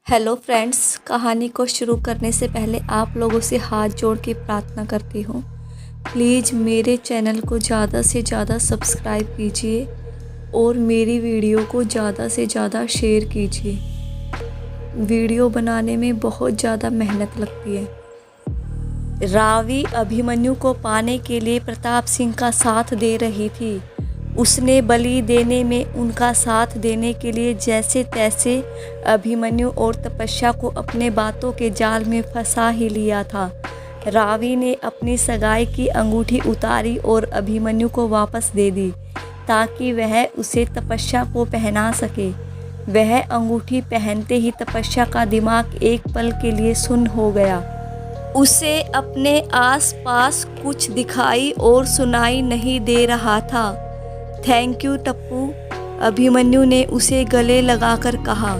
Hello friends, कहानी को शुरू करने से पहले आप लोगों से हाथ जोड़ के प्रार्थना करती हूँ। प्लीज़ मेरे चैनल को ज़्यादा से ज़्यादा सब्सक्राइब कीजिए और मेरी वीडियो को ज़्यादा से ज़्यादा शेयर कीजिए। वीडियो बनाने में बहुत ज़्यादा मेहनत लगती है। रावी अभिमन्यु को पाने के लिए प्रताप सिंह का साथ दे रही थी। उसने बलि देने में उनका साथ देने के लिए जैसे तैसे अभिमन्यु और तपस्या को अपने बातों के जाल में फंसा ही लिया था। रावी ने अपनी सगाई की अंगूठी उतारी और अभिमन्यु को वापस दे दी ताकि वह उसे तपस्या को पहना सके। वह अंगूठी पहनते ही तपस्या का दिमाग एक पल के लिए सुन्न हो गया। उसे अपने आसपास कुछ दिखाई और सुनाई नहीं दे रहा था। थैंक यू टप्पू, अभिमन्यु ने उसे गले लगाकर कहा।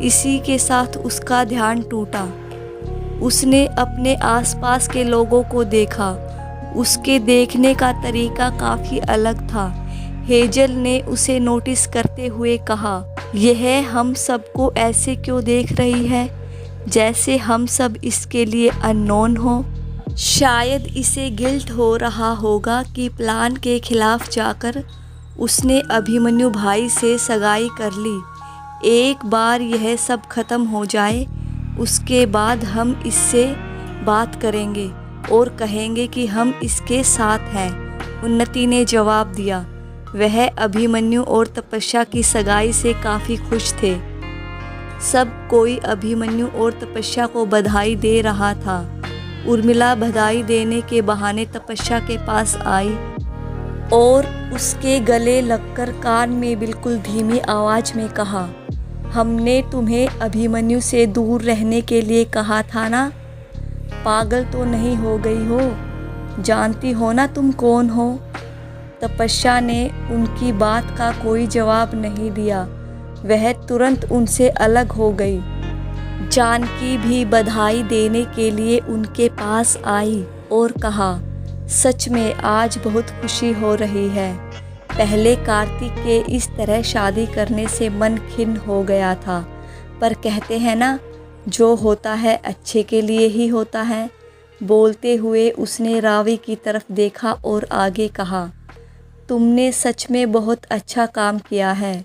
इसी के साथ उसका ध्यान टूटा। उसने अपने आसपास के लोगों को देखा। उसके देखने का तरीका काफ़ी अलग था। हेजल ने उसे नोटिस करते हुए कहा, यह हम सबको ऐसे क्यों देख रही है, जैसे हम सब इसके लिए अननोन हो। शायद इसे गिल्ट हो रहा होगा कि प्लान के खिलाफ जाकर उसने अभिमन्यु भाई से सगाई कर ली। एक बार यह सब खत्म हो जाए उसके बाद हम इससे बात करेंगे और कहेंगे कि हम इसके साथ हैं, उन्नति ने जवाब दिया। वह अभिमन्यु और तपस्या की सगाई से काफ़ी खुश थे। सब कोई अभिमन्यु और तपस्या को बधाई दे रहा था। उर्मिला बधाई देने के बहाने तपस्या के पास आई और उसके गले लगकर कान में बिल्कुल धीमी आवाज़ में कहा, हमने तुम्हें अभिमन्यु से दूर रहने के लिए कहा था ना। पागल तो नहीं हो गई हो? जानती हो ना तुम कौन हो? तपस्या ने उनकी बात का कोई जवाब नहीं दिया। वह तुरंत उनसे अलग हो गई। जानकी भी बधाई देने के लिए उनके पास आई और कहा, सच में आज बहुत खुशी हो रही है। पहले कार्तिक के इस तरह शादी करने से मन खिन्न हो गया था, पर कहते हैं ना, जो होता है अच्छे के लिए ही होता है। बोलते हुए उसने रावी की तरफ देखा और आगे कहा, तुमने सच में बहुत अच्छा काम किया है।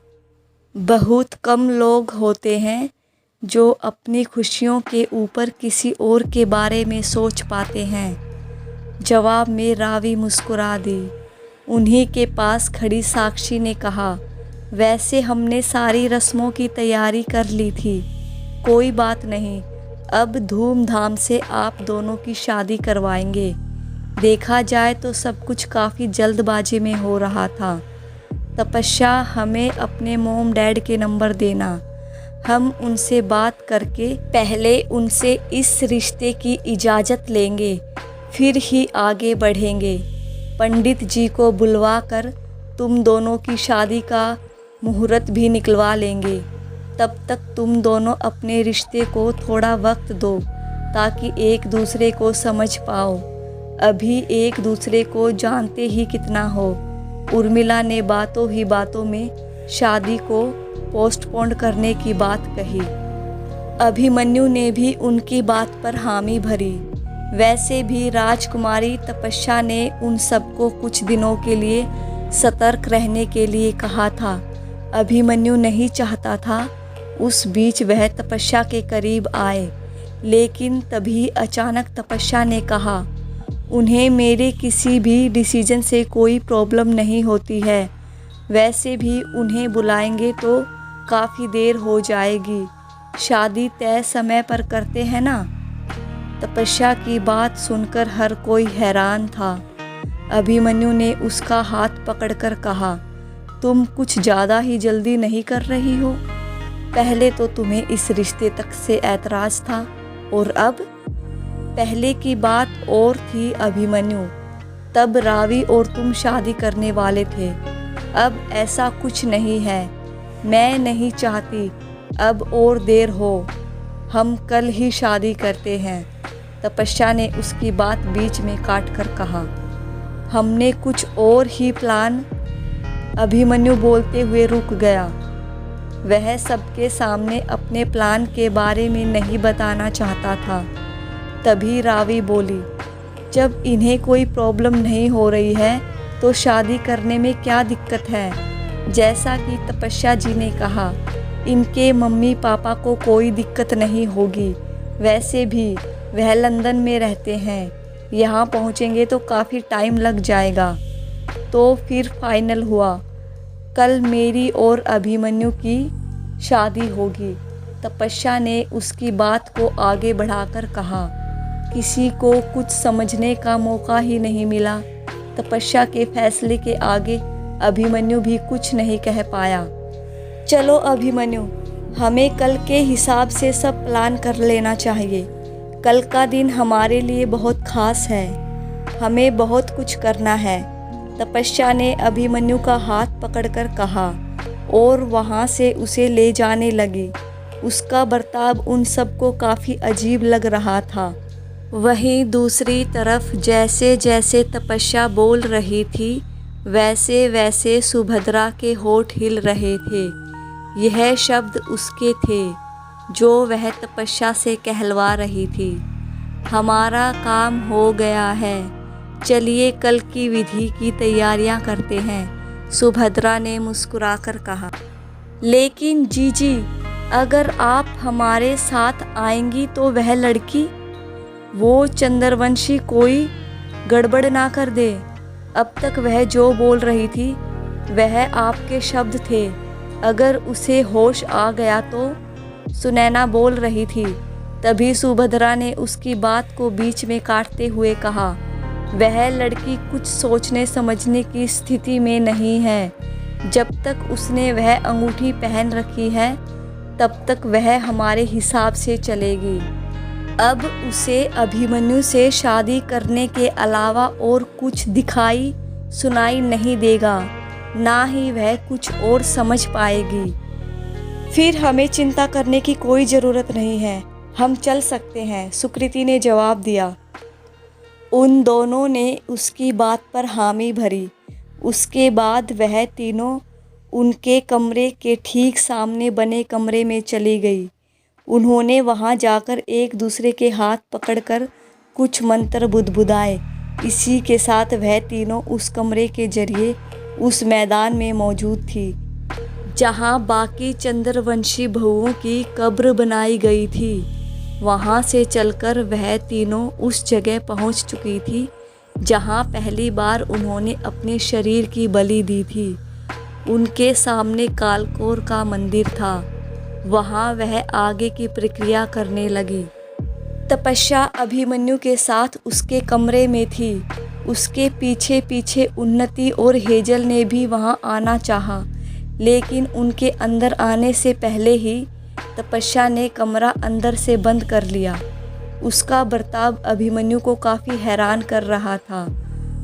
बहुत कम लोग होते हैं जो अपनी खुशियों के ऊपर किसी और के बारे में सोच पाते हैं। जवाब में रावी मुस्कुरा दी। उन्हीं के पास खड़ी साक्षी ने कहा, वैसे हमने सारी रस्मों की तैयारी कर ली थी। कोई बात नहीं, अब धूमधाम से आप दोनों की शादी करवाएंगे। देखा जाए तो सब कुछ काफ़ी जल्दबाजी में हो रहा था। तपस्या, हमें अपने मोम डैड के नंबर देना। हम उनसे बात करके पहले उनसे इस रिश्ते की इजाज़त लेंगे, फिर ही आगे बढ़ेंगे। पंडित जी को बुलवा कर तुम दोनों की शादी का मुहूर्त भी निकलवा लेंगे। तब तक तुम दोनों अपने रिश्ते को थोड़ा वक्त दो ताकि एक दूसरे को समझ पाओ। अभी एक दूसरे को जानते ही कितना हो। उर्मिला ने बातों ही बातों में शादी को पोस्टपोन करने की बात कही। अभिमन्यु ने भी उनकी बात पर हामी भरी। वैसे भी राजकुमारी तपस्या ने उन सबको कुछ दिनों के लिए सतर्क रहने के लिए कहा था। अभिमन्यु नहीं चाहता था उस बीच वह तपस्या के करीब आए, लेकिन तभी अचानक तपस्या ने कहा, उन्हें मेरे किसी भी डिसीजन से कोई प्रॉब्लम नहीं होती है। वैसे भी उन्हें बुलाएंगे तो काफ़ी देर हो जाएगी। शादी तय समय पर करते हैं ना। तपस्या की बात सुनकर हर कोई हैरान था। अभिमन्यु ने उसका हाथ पकड़कर कहा, तुम कुछ ज़्यादा ही जल्दी नहीं कर रही हो? पहले तो तुम्हें इस रिश्ते तक से ऐतराज़ था और अब? पहले की बात और थी अभिमन्यु, तब रावी और तुम शादी करने वाले थे। अब ऐसा कुछ नहीं है। मैं नहीं चाहती अब और देर हो। हम कल ही शादी करते हैं। तपस्या ने उसकी बात बीच में काट कर कहा, हमने कुछ और ही प्लान। अभिमन्यु बोलते हुए रुक गया। वह सबके सामने अपने प्लान के बारे में नहीं बताना चाहता था। तभी रावी बोली, जब इन्हें कोई प्रॉब्लम नहीं हो रही है तो शादी करने में क्या दिक्कत है। जैसा कि तपस्या जी ने कहा, इनके मम्मी पापा को कोई दिक्कत नहीं होगी। वैसे भी वह लंदन में रहते हैं, यहाँ पहुँचेंगे तो काफ़ी टाइम लग जाएगा। तो फिर फाइनल हुआ, कल मेरी और अभिमन्यु की शादी होगी। तपस्या ने उसकी बात को आगे बढ़ाकर कहा। किसी को कुछ समझने का मौका ही नहीं मिला। तपस्या के फैसले के आगे अभिमन्यु भी कुछ नहीं कह पाया। चलो अभिमन्यु, हमें कल के हिसाब से सब प्लान कर लेना चाहिए। कल का दिन हमारे लिए बहुत खास है, हमें बहुत कुछ करना है। तपस्या ने अभिमन्यु का हाथ पकड़कर कहा और वहाँ से उसे ले जाने लगी। उसका बर्ताव उन सबको काफ़ी अजीब लग रहा था। वहीं दूसरी तरफ जैसे जैसे तपस्या बोल रही थी, वैसे वैसे सुभद्रा के होठ हिल रहे थे। यह शब्द उसके थे जो वह तपस्या से कहलवा रही थी। हमारा काम हो गया है, चलिए कल की विधि की तैयारियां करते हैं, सुभद्रा ने मुस्कुराकर कहा। लेकिन जीजी, अगर आप हमारे साथ आएंगी तो वह लड़की, वो चंद्रवंशी कोई गड़बड़ ना कर दे। अब तक वह जो बोल रही थी वह आपके शब्द थे। अगर उसे होश आ गया तो, सुनैना बोल रही थी। तभी सुभद्रा ने उसकी बात को बीच में काटते हुए कहा, वह लड़की कुछ सोचने समझने की स्थिति में नहीं है। जब तक उसने वह अंगूठी पहन रखी है तब तक वह हमारे हिसाब से चलेगी। अब उसे अभिमन्यु से शादी करने के अलावा और कुछ दिखाई सुनाई नहीं देगा, ना ही वह कुछ और समझ पाएगी। फिर हमें चिंता करने की कोई ज़रूरत नहीं है, हम चल सकते हैं, सुकृति ने जवाब दिया। उन दोनों ने उसकी बात पर हामी भरी। उसके बाद वह तीनों उनके कमरे के ठीक सामने बने कमरे में चली गई। उन्होंने वहां जाकर एक दूसरे के हाथ पकड़कर कुछ मंत्र बुदबुदाए। इसी के साथ वह तीनों उस कमरे के जरिए उस मैदान में मौजूद थी जहां बाकी चंद्रवंशी बहुओं की कब्र बनाई गई थी। वहां से चलकर वह तीनों उस जगह पहुंच चुकी थी जहां पहली बार उन्होंने अपने शरीर की बलि दी थी। उनके सामने कालकोर का मंदिर था। वहां वह आगे की प्रक्रिया करने लगी। तपस्या अभिमन्यु के साथ उसके कमरे में थी। उसके पीछे पीछे उन्नति और हेजल ने भी वहां आना चाहा, लेकिन उनके अंदर आने से पहले ही तपस्या ने कमरा अंदर से बंद कर लिया। उसका बर्ताव अभिमन्यु को काफ़ी हैरान कर रहा था।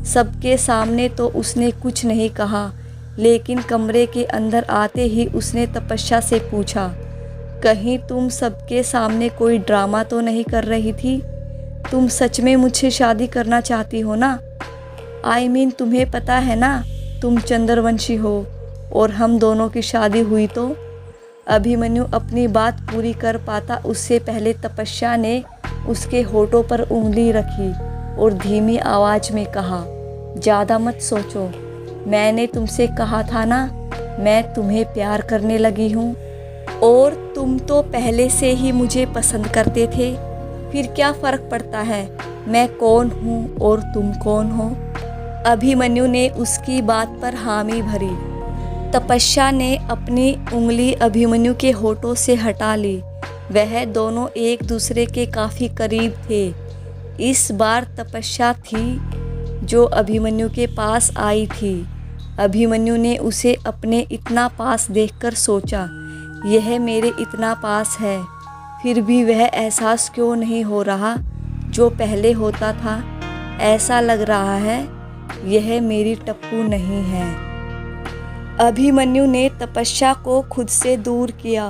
सबके सामने तो उसने कुछ नहीं कहा, लेकिन कमरे के अंदर आते ही उसने तपस्या से पूछा, कहीं तुम सबके सामने कोई ड्रामा तो नहीं कर रही थी? तुम सच में मुझसे शादी करना चाहती हो ना? तुम्हें पता है ना तुम चंद्रवंशी हो और हम दोनों की शादी हुई तो? अभिमन्यु अपनी बात पूरी कर पाता उससे पहले तपस्या ने उसके होठों पर उंगली रखी और धीमी आवाज़ में कहा, ज़्यादा मत सोचो, मैंने तुमसे कहा था ना मैं तुम्हें प्यार करने लगी हूँ, और तुम तो पहले से ही मुझे पसंद करते थे। फिर क्या फ़र्क पड़ता है मैं कौन हूँ और तुम कौन हो? अभिमन्यु ने उसकी बात पर हामी भरी। तपस्या ने अपनी उंगली अभिमन्यु के होठों से हटा ली। वह दोनों एक दूसरे के काफ़ी करीब थे। इस बार तपस्या थी जो अभिमन्यु के पास आई थी। अभिमन्यु ने उसे अपने इतना पास देखकर सोचा, यह मेरे इतना पास है, फिर भी वह एहसास क्यों नहीं हो रहा जो पहले होता था? ऐसा लग रहा है यह मेरी टप्पू नहीं है। अभिमन्यु ने तपस्या को खुद से दूर किया।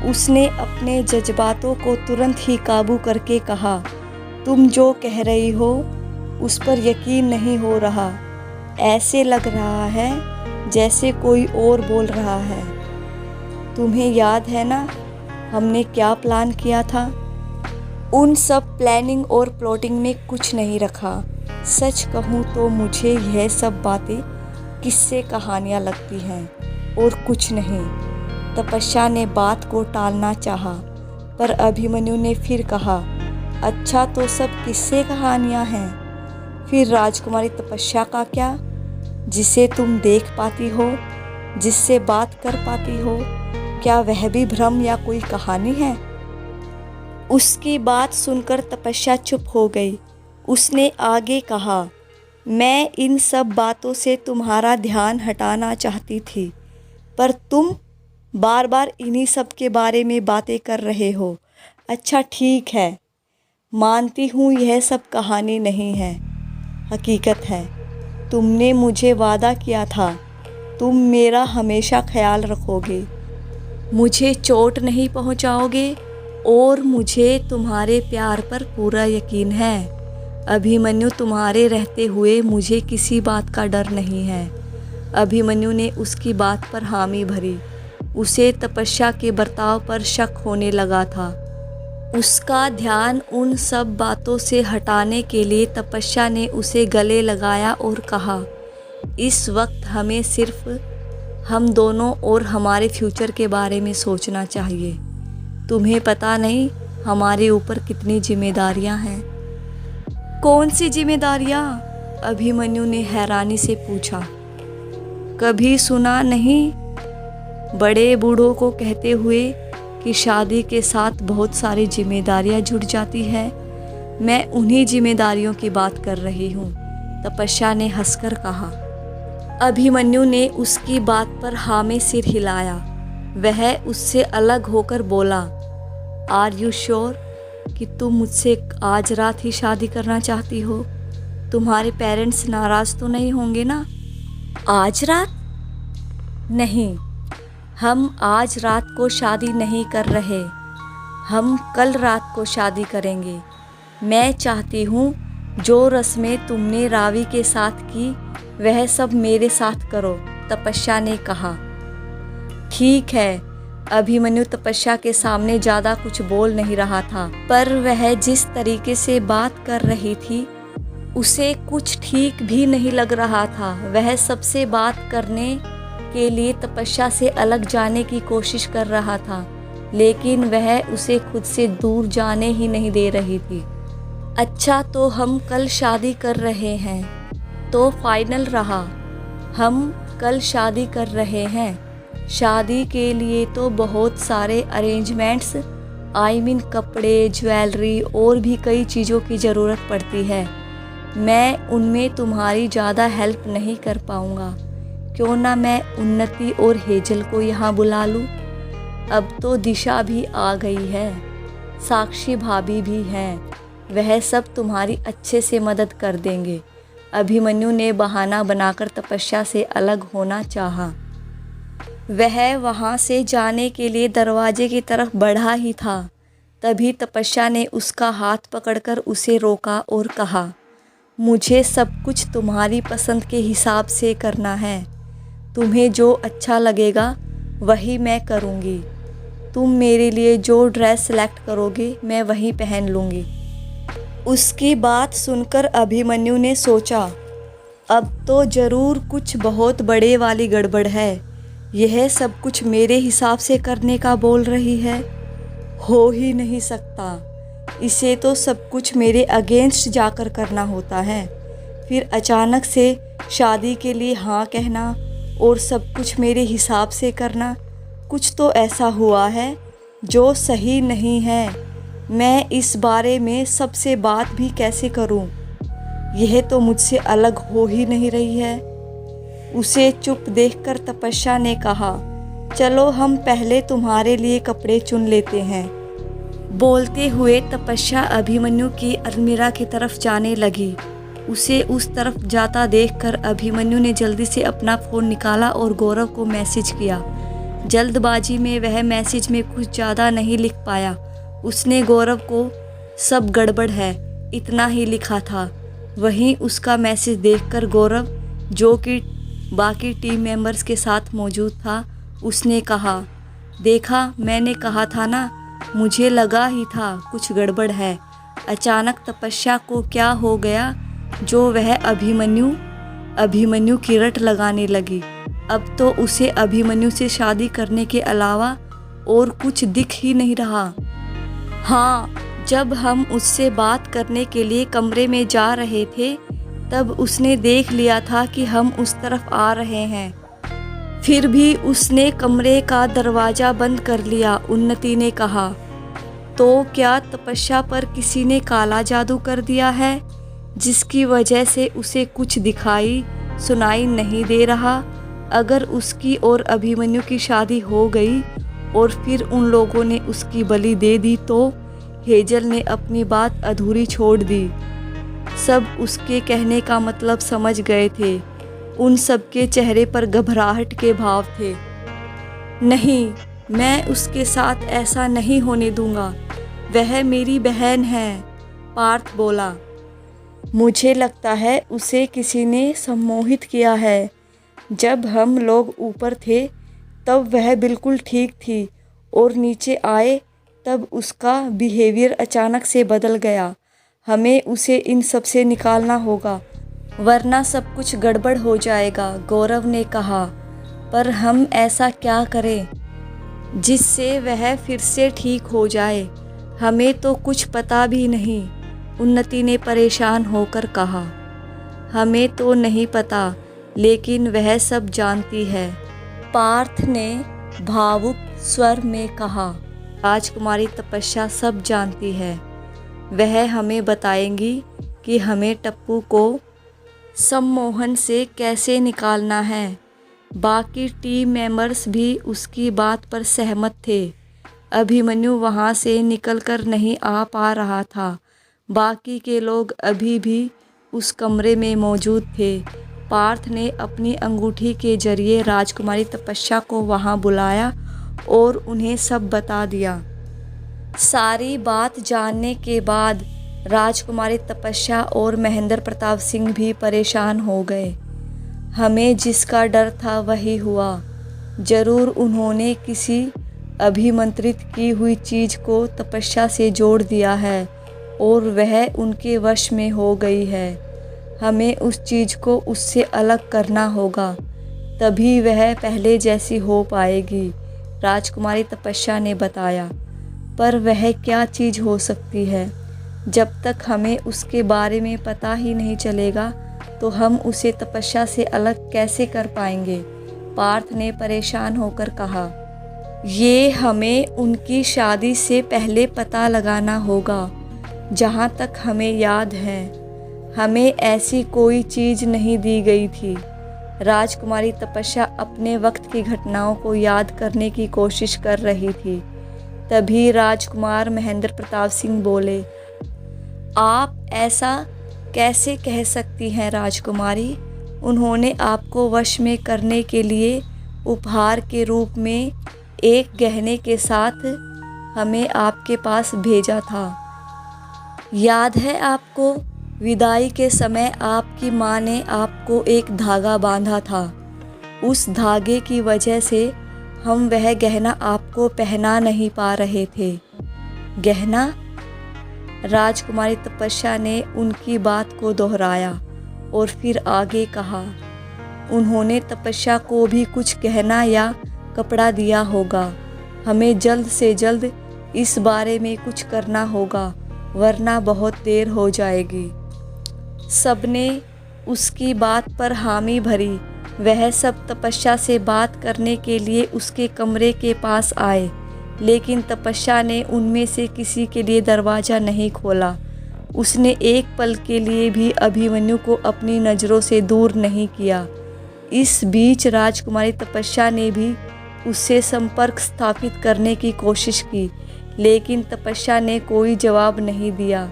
उसने अपने जज्बातों को तुरंत ही काबू करके कहा, तुम जो कह रही हो उस पर यकीन नहीं हो रहा। ऐसे लग रहा है जैसे कोई और बोल रहा है। तुम्हें याद है ना हमने क्या प्लान किया था? उन सब प्लानिंग और प्लॉटिंग में कुछ नहीं रखा। सच कहूँ तो मुझे यह सब बातें किस्से कहानियाँ लगती हैं और कुछ नहीं। तपस्या ने बात को टालना चाहा, पर अभिमन्यु ने फिर कहा, अच्छा तो सब किस्से कहानियाँ हैं। फिर राजकुमारी तपस्या का क्या? जिसे तुम देख पाती हो, जिससे बात कर पाती हो, क्या वह भी भ्रम या कोई कहानी है? उसकी बात सुनकर तपस्या चुप हो गई। उसने आगे कहा, मैं इन सब बातों से तुम्हारा ध्यान हटाना चाहती थी, पर तुम बार बार इन्हीं सब के बारे में बातें कर रहे हो। अच्छा ठीक है, मानती हूँ यह सब कहानी नहीं है, हकीकत है। तुमने मुझे वादा किया था, तुम मेरा हमेशा ख्याल रखोगे, मुझे चोट नहीं पहुँचाओगे और मुझे तुम्हारे प्यार पर पूरा यकीन है। अभिमन्यु, तुम्हारे रहते हुए मुझे किसी बात का डर नहीं है। अभिमन्यु ने उसकी बात पर हामी भरी। उसे तपस्या के बर्ताव पर शक होने लगा था। उसका ध्यान उन सब बातों से हटाने के लिए तपस्या ने उसे गले लगाया और कहा, इस वक्त हमें सिर्फ हम दोनों और हमारे फ्यूचर के बारे में सोचना चाहिए। तुम्हें पता नहीं हमारे ऊपर कितनी जिम्मेदारियां हैं। कौन सी जिम्मेदारियां? अभिमन्यु ने हैरानी से पूछा। कभी सुना नहीं बड़े बूढ़ों को कहते हुए कि शादी के साथ बहुत सारी जिम्मेदारियां जुड़ जाती है? मैं उन्हीं जिम्मेदारियों की बात कर रही हूँ, तपस्या ने हंसकर कहा। अभिमन्यु ने उसकी बात पर हाँ में सिर हिलाया। वह उससे अलग होकर बोला, आर यू श्योर कि तुम मुझसे आज रात ही शादी करना चाहती हो? तुम्हारे पेरेंट्स नाराज़ तो नहीं होंगे ना? आज रात? नहीं, हम आज रात को शादी नहीं कर रहे, हम कल रात को शादी करेंगे। मैं चाहती हूँ जो रस्में तुमने रावी के साथ की वह सब मेरे साथ करो, तपस्या ने कहा। ठीक है। अभिमन्यु तपस्या के सामने ज़्यादा कुछ बोल नहीं रहा था, पर वह जिस तरीके से बात कर रही थी उसे कुछ ठीक भी नहीं लग रहा था। वह सबसे बात करने के लिए तपस्या से अलग जाने की कोशिश कर रहा था, लेकिन वह उसे खुद से दूर जाने ही नहीं दे रही थी। अच्छा तो हम कल शादी कर रहे हैं, तो फाइनल रहा, हम कल शादी कर रहे हैं। शादी के लिए तो बहुत सारे अरेंजमेंट्स, कपड़े, ज्वेलरी और भी कई चीज़ों की ज़रूरत पड़ती है। मैं उनमें तुम्हारी ज़्यादा हेल्प नहीं कर पाऊँगा। क्यों ना मैं उन्नति और हेजल को यहाँ बुला लूँ? अब तो दिशा भी आ गई है, साक्षी भाभी भी हैं, वह सब तुम्हारी अच्छे से मदद कर देंगे। अभिमन्यु ने बहाना बनाकर तपस्या से अलग होना चाहा। वह वहाँ से जाने के लिए दरवाजे की तरफ बढ़ा ही था, तभी तपस्या ने उसका हाथ पकड़कर उसे रोका और कहा, मुझे सब कुछ तुम्हारी पसंद के हिसाब से करना है। तुम्हें जो अच्छा लगेगा वही मैं करूँगी। तुम मेरे लिए जो ड्रेस सेलेक्ट करोगे मैं वही पहन लूँगी। उसकी बात सुनकर अभिमन्यु ने सोचा, अब तो ज़रूर कुछ बहुत बड़े वाली गड़बड़ है। यह सब कुछ मेरे हिसाब से करने का बोल रही है, हो ही नहीं सकता। इसे तो सब कुछ मेरे अगेंस्ट जाकर करना होता है, फिर अचानक से शादी के लिए हाँ कहना और सब कुछ मेरे हिसाब से करना। कुछ तो ऐसा हुआ है जो सही नहीं है। मैं इस बारे में सबसे बात भी कैसे करूं? यह तो मुझसे अलग हो ही नहीं रही है। उसे चुप देखकर तपस्या ने कहा, चलो हम पहले तुम्हारे लिए कपड़े चुन लेते हैं। बोलते हुए तपस्या अभिमन्यु की अलमीरा की तरफ जाने लगी। उसे उस तरफ जाता देखकर अभिमन्यु ने जल्दी से अपना फ़ोन निकाला और गौरव को मैसेज किया। जल्दबाजी में वह मैसेज में कुछ ज़्यादा नहीं लिख पाया। उसने गौरव को सब गड़बड़ है इतना ही लिखा था। वहीं उसका मैसेज देखकर गौरव, जो कि बाकी टीम मेंबर्स के साथ मौजूद था, उसने कहा, देखा, मैंने कहा था ना, मुझे लगा ही था कुछ गड़बड़ है। अचानक तपस्या को क्या हो गया जो वह अभिमन्यु की रट लगाने लगी। अब तो उसे अभिमन्यु से शादी करने के अलावा और कुछ दिख ही नहीं रहा। हाँ, जब हम उससे बात करने के लिए कमरे में जा रहे थे तब उसने देख लिया था कि हम उस तरफ आ रहे हैं। फिर भी उसने कमरे का दरवाज़ा बंद कर लिया। उन्नति ने कहा, तो क्या तपस्या पर किसी ने काला जादू कर दिया है जिसकी वजह से उसे कुछ दिखाई सुनाई नहीं दे रहा? अगर उसकी और अभिमन्यु की शादी हो गई और फिर उन लोगों ने उसकी बलि दे दी तो? हेजल ने अपनी बात अधूरी छोड़ दी। सब उसके कहने का मतलब समझ गए थे। उन सबके चेहरे पर घबराहट के भाव थे। नहीं, मैं उसके साथ ऐसा नहीं होने दूंगा। वह मेरी बहन है, पार्थ बोला। मुझे लगता है उसे किसी ने सम्मोहित किया है। जब हम लोग ऊपर थे तब वह बिल्कुल ठीक थी और नीचे आए तब उसका बिहेवियर अचानक से बदल गया। हमें उसे इन सब से निकालना होगा वरना सब कुछ गड़बड़ हो जाएगा, गौरव ने कहा। पर हम ऐसा क्या करें जिससे वह फिर से ठीक हो जाए? हमें तो कुछ पता भी नहीं, उन्नति ने परेशान होकर कहा। हमें तो नहीं पता, लेकिन वह सब जानती है, पार्थ ने भावुक स्वर में कहा। राजकुमारी तपस्या सब जानती है। वह हमें बताएंगी कि हमें टप्पू को सम्मोहन से कैसे निकालना है। बाकी टीम मेंबर्स भी उसकी बात पर सहमत थे। अभिमन्यु वहाँ से निकलकर नहीं आ पा रहा था। बाकी के लोग अभी भी उस कमरे में मौजूद थे। पार्थ ने अपनी अंगूठी के जरिए राजकुमारी तपस्या को वहाँ बुलाया और उन्हें सब बता दिया। सारी बात जानने के बाद राजकुमारी तपस्या और महेंद्र प्रताप सिंह भी परेशान हो गए। हमें जिसका डर था वही हुआ। जरूर उन्होंने किसी अभिमंत्रित की हुई चीज़ को तपस्या से जोड़ दिया है और वह उनके वश में हो गई है। हमें उस चीज़ को उससे अलग करना होगा, तभी वह पहले जैसी हो पाएगी, राजकुमारी तपस्या ने बताया। पर वह क्या चीज़ हो सकती है? जब तक हमें उसके बारे में पता ही नहीं चलेगा तो हम उसे तपस्या से अलग कैसे कर पाएंगे, पार्थ ने परेशान होकर कहा। ये हमें उनकी शादी से पहले पता लगाना होगा। जहाँ तक हमें याद है, हमें ऐसी कोई चीज़ नहीं दी गई थी। राजकुमारी तपस्या अपने वक्त की घटनाओं को याद करने की कोशिश कर रही थी। तभी राजकुमार महेंद्र प्रताप सिंह बोले, आप ऐसा कैसे कह सकती हैं राजकुमारी? उन्होंने आपको वश में करने के लिए उपहार के रूप में एक गहने के साथ हमें आपके पास भेजा था। याद है आपको? विदाई के समय आपकी माँ ने आपको एक धागा बांधा था। उस धागे की वजह से हम वह गहना आपको पहना नहीं पा रहे थे। गहना? राजकुमारी तपस्या ने उनकी बात को दोहराया और फिर आगे कहा, उन्होंने तपस्या को भी कुछ गहना या कपड़ा दिया होगा। हमें जल्द से जल्द इस बारे में कुछ करना होगा वरना बहुत देर हो जाएगी। सबने उसकी बात पर हामी भरी। वह सब तपस्या से बात करने के लिए उसके कमरे के पास आए, लेकिन तपस्या ने उनमें से किसी के लिए दरवाज़ा नहीं खोला। उसने एक पल के लिए भी अभिमन्यु को अपनी नज़रों से दूर नहीं किया। इस बीच राजकुमारी तपस्या ने भी उससे संपर्क स्थापित करने की कोशिश की, लेकिन तपस्या ने कोई जवाब नहीं दिया।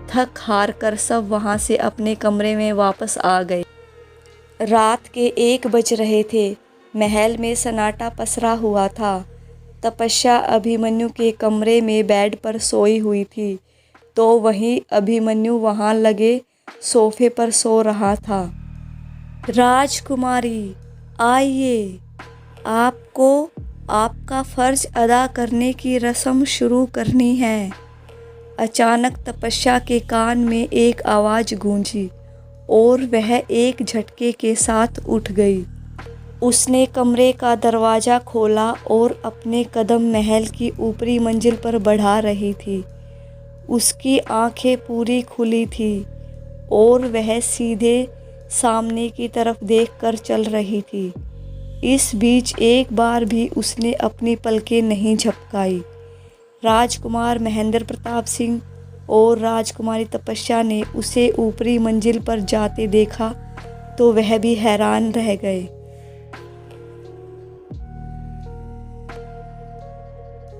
थक हार कर सब वहाँ से अपने कमरे में वापस आ गए। रात के 1 बज रहे थे। महल में सन्नाटा पसरा हुआ था। तपस्या अभिमन्यु के कमरे में बेड पर सोई हुई थी, तो वहीं अभिमन्यु वहाँ लगे सोफे पर सो रहा था। राजकुमारी, आइए, आपको आपका फ़र्ज अदा करने की रस्म शुरू करनी है। अचानक तपस्या के कान में एक आवाज़ गूंजी और वह एक झटके के साथ उठ गई। उसने कमरे का दरवाज़ा खोला और अपने कदम महल की ऊपरी मंजिल पर बढ़ा रही थी। उसकी आंखें पूरी खुली थी और वह सीधे सामने की तरफ देखकर चल रही थी। इस बीच एक बार भी उसने अपनी पलकें नहीं झपकाई। राजकुमार महेंद्र प्रताप सिंह और राजकुमारी तपस्या ने उसे ऊपरी मंजिल पर जाते देखा तो वह भी हैरान रह गए।